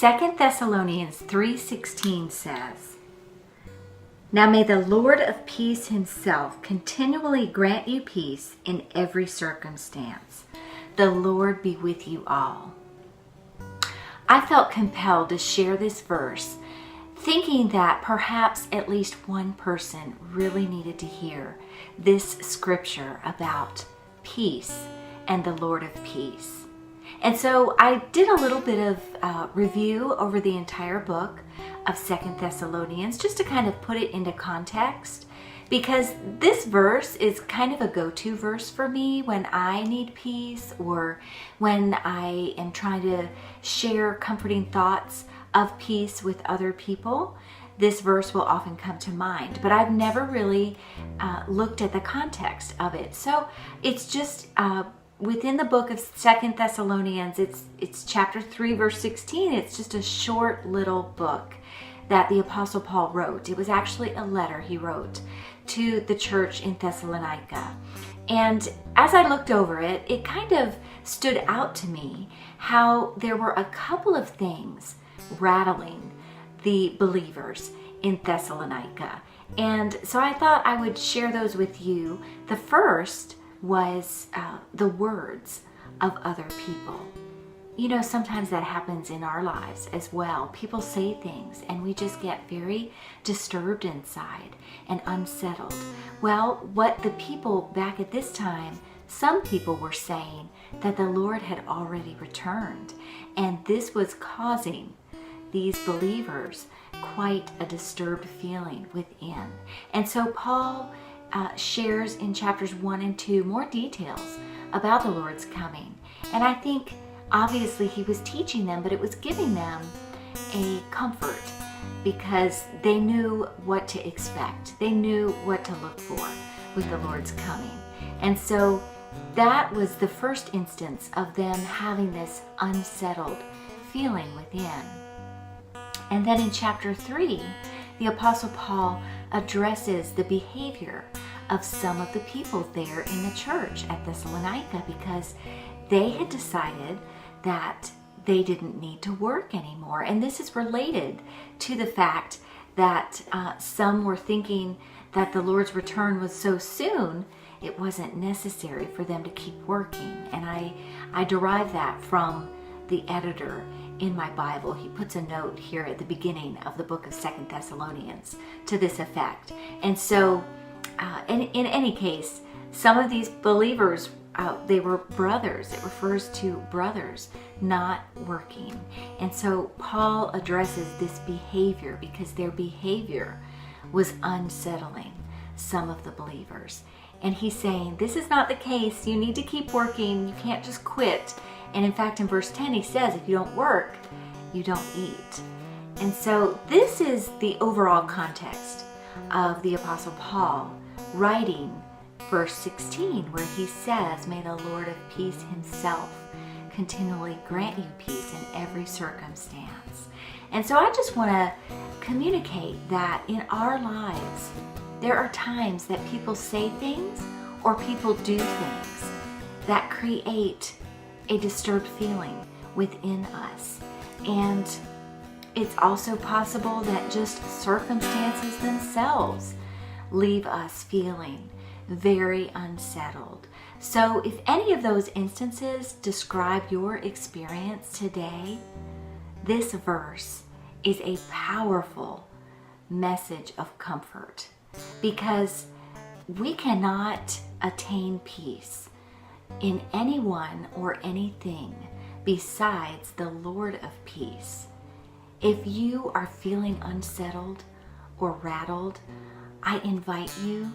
2 Thessalonians 3:16 says, "Now may the Lord of peace himself continually grant you peace in every circumstance. The Lord be with you all." I felt compelled to share this verse, thinking that perhaps at least one person really needed to hear this scripture about peace and the Lord of peace. And so I did a little bit of review over the entire book of 2 Thessalonians just to kind of put it into context, because this verse is kind of a go-to verse for me when I need peace or when I am trying to share comforting thoughts of peace with other people. This verse will often come to mind, but I've never really looked at the context of it. So it's just within the book of 2 Thessalonians, it's chapter 3, verse 16. It's just a short little book that the Apostle Paul wrote. It was actually a letter he wrote to the church in Thessalonica. And as I looked over it, it kind of stood out to me how there were a couple of things rattling the believers in Thessalonica. And so I thought I would share those with you. The first was the words of other people. You know, sometimes that happens in our lives as well. People say things and we just get very disturbed inside and unsettled. Well, what the people back at this time, some people were saying that the Lord had already returned, and this was causing these believers quite a disturbed feeling within. And so Paul shares in chapters 1 and 2 more details about the Lord's coming. And I think obviously he was teaching them, but it was giving them a comfort because they knew what to expect. They knew what to look for with the Lord's coming. And so that was the first instance of them having this unsettled feeling within. And then in chapter 3, the Apostle Paul addresses the behavior of some of the people there in the church at Thessalonica, because they had decided that they didn't need to work anymore. And this is related to the fact that some were thinking that the Lord's return was so soon, it wasn't necessary for them to keep working. And I derive that from the editor in my Bible. He puts a note here at the beginning of the book of 2 Thessalonians to this effect. And so in any case, some of these believers, they were brothers. It refers to brothers not working. And so Paul addresses this behavior because their behavior was unsettling some of the believers. And he's saying, this is not the case. You need to keep working. You can't just quit. And in fact, in verse 10, he says, if you don't work, you don't eat. And so this is the overall context of the Apostle Paul writing verse 16, where he says, may the Lord of peace himself continually grant you peace in every circumstance. And so I just want to communicate that in our lives, there are times that people say things or people do things that create a disturbed feeling within us. And it's also possible that just circumstances themselves leave us feeling very unsettled. So if any of those instances describe your experience today, this verse is a powerful message of comfort, because we cannot attain peace in anyone or anything besides the Lord of peace. If you are feeling unsettled or rattled, I invite you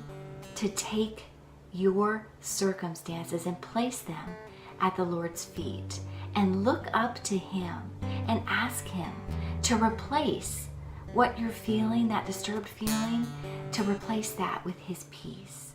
to take your circumstances and place them at the Lord's feet and look up to Him and ask Him to replace what you're feeling, that disturbed feeling, to replace that with His peace.